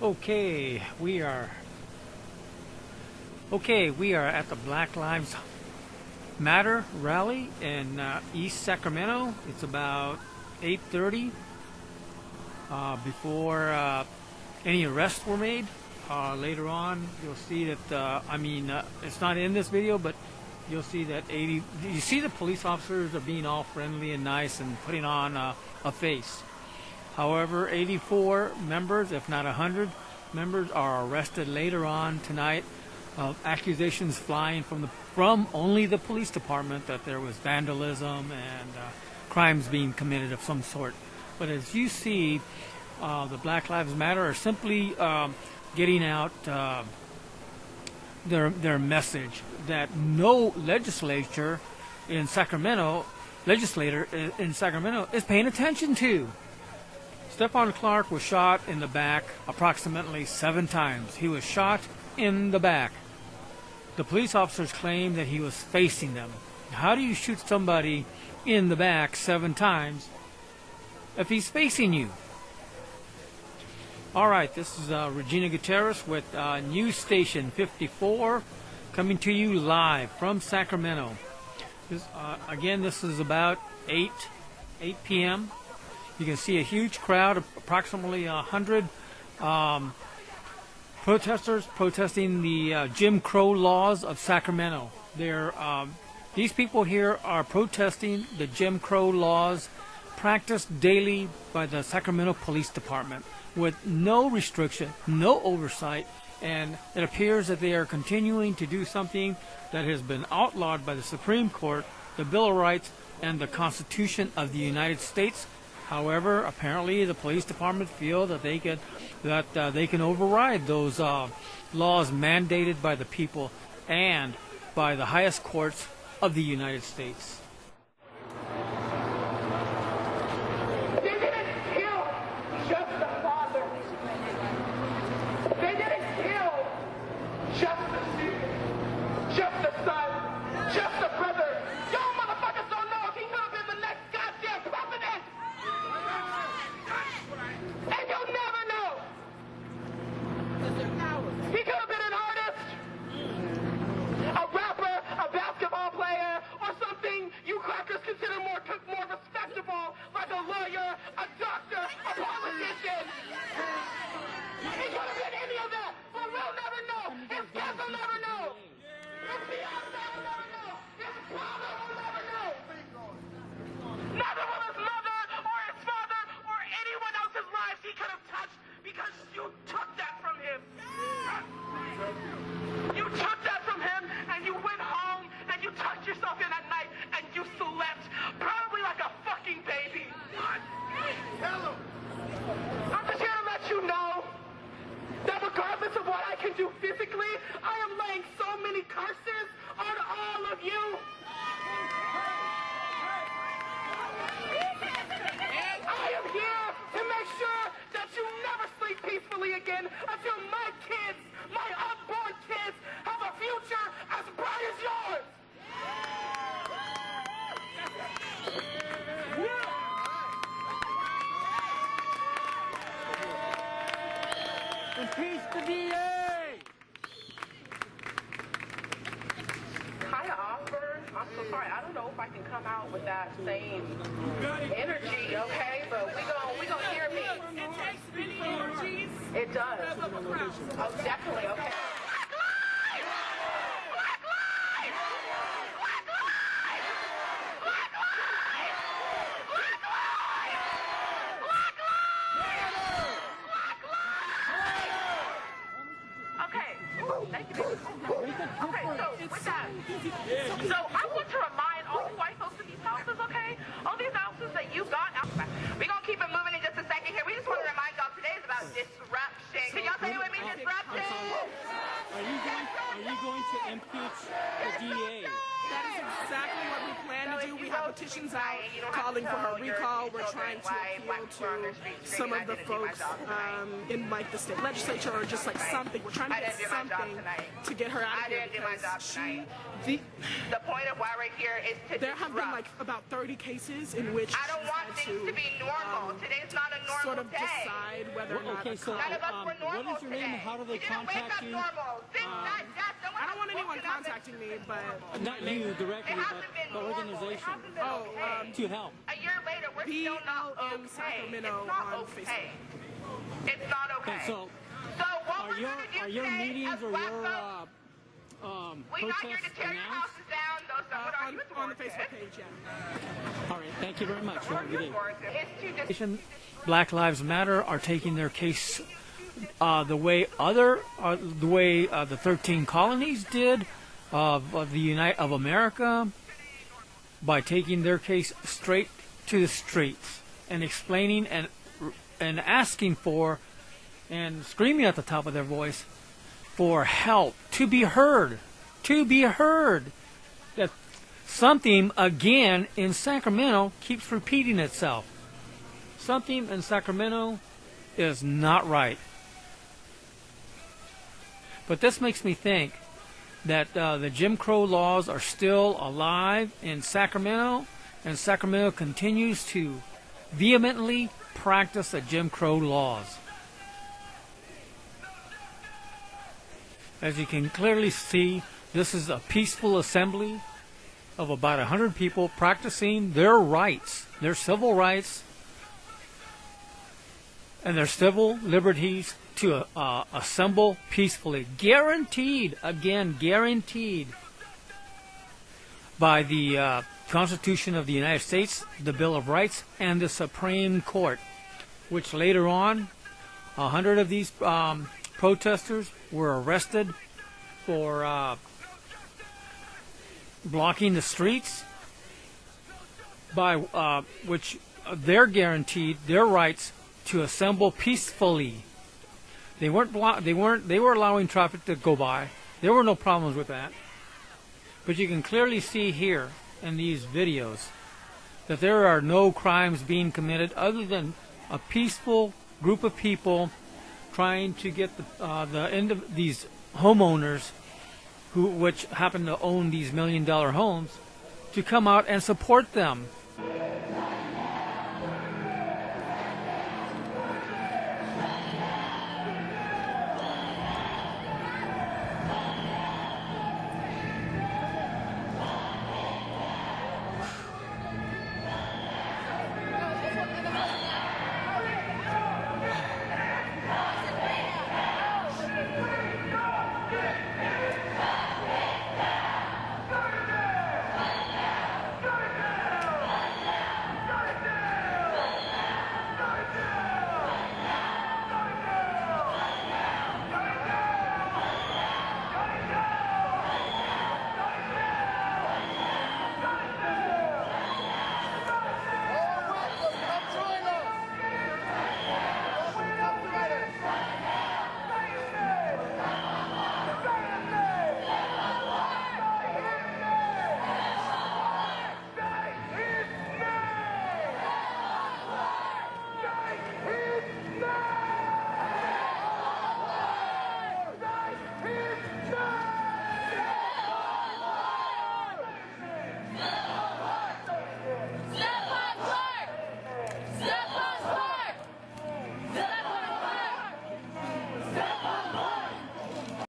Okay, we are at the Black Lives Matter rally in East Sacramento. It's about 8:30 before any arrests were made. Later on, you'll see that it's not in this video, but you'll see that you see the police officers are being all friendly and nice and putting on a face. However, 84 members, if not 100 members, are arrested later on tonight. Accusations flying from only the police department that there was vandalism and crimes being committed of some sort. But as you see, the Black Lives Matter are simply getting out their message that no legislator in Sacramento is paying attention to. Stephon Clark was shot in the back approximately 7 times. He was shot in the back. The police officers claim that he was facing them. How do you shoot somebody in the back 7 times if he's facing you? All right, this is Regina Gutierrez with News Station 54 coming to you live from Sacramento. This is about 8 p.m. You can see a huge crowd, approximately 100 protesters protesting the Jim Crow laws of Sacramento. These people here are protesting the Jim Crow laws practiced daily by the Sacramento Police Department with no restriction, no oversight, and it appears that they are continuing to do something that has been outlawed by the Supreme Court, the Bill of Rights, and the Constitution of the United States. However, apparently the police department feel that they can override those laws mandated by the people and by the highest courts of the United States. They didn't kill just the father. They didn't kill just the son, just the son, just the brother. Y'all motherfuckers don't know if he could have been the next goddamn president. And you'll never know. He could have been an artist, a rapper, a basketball player, or something you crackers consider more respectable, like a lawyer, a doctor, a politician. He could have been any of that, but we'll never know. His kids will never know. His fiance will never know. His father will never know. Neither will his mother or his father or anyone else's lives he could have touched because you took that from him. You took that from him and you went home and you tucked yourself in at night and you slept probably like a fucking baby. Tell him. I'm just here to let you know that regardless of what I can do physically, I am laying so many curses on all of you. I am here to make sure that you never sleep peacefully again until my kids, my unborn kids, have a future as bright as yours. Impeach the DA! Kind of awkward. I'm so sorry. I don't know if I can come out with that same energy, okay? But we gonna hear me. It takes many energies. It does. Oh, definitely, okay. Thank you. Okay, so with that, so I want to remind all you white folks in these houses, okay? All these houses that you got out. We're going to keep it moving in just a second here. We just want to remind y'all today is about disruption. Can y'all say it with me? Disruption? Are you going to impeach the DA? That is exactly what we plan to do. We have petitions out calling for her recall. We're trying to appeal to some of the folks in like the state legislature or just like something. We're trying to get something to get her out of here because the point of why we're here is to there have been like about 30 cases in which I don't want things to be normal. Today's not a normal sort of day. decide whether or not okay, so None of us were normal what is your name and how do they we didn't wake contact up you? normal. I don't want anyone contacting me, but Not you directly, but the organization to help. A year later, we're still not okay. Sacramento It's not on okay. Facebook. It's not okay. And so what are we're your gonna do are your today meetings as or black your folks, we're not here to protests tear your announced? houses down. Those are what are you On the Facebook page, yeah. All right, thank you very much. Have a good day. It's too Black Lives Matter are taking their case the way the 13 colonies did of America, by taking their case straight to the streets and explaining and asking for and screaming at the top of their voice for help, to be heard, that something again in Sacramento keeps repeating itself. Something in Sacramento is not right. But this makes me think that the Jim Crow laws are still alive in Sacramento, and Sacramento continues to vehemently practice the Jim Crow laws. As you can clearly see, this is a peaceful assembly of about 100 people practicing their rights, their civil rights, and their civil liberties to assemble peacefully. Guaranteed, again, guaranteed by the Constitution of the United States, the Bill of Rights, and the Supreme Court, which later on, 100 of these protesters were arrested for blocking the streets, by which they're guaranteed their rights to assemble peacefully. They were allowing traffic to go by. There were no problems with that. But you can clearly see here in these videos that there are no crimes being committed other than a peaceful group of people trying to get the end of these homeowners, which happen to own these $1 million homes, to come out and support them.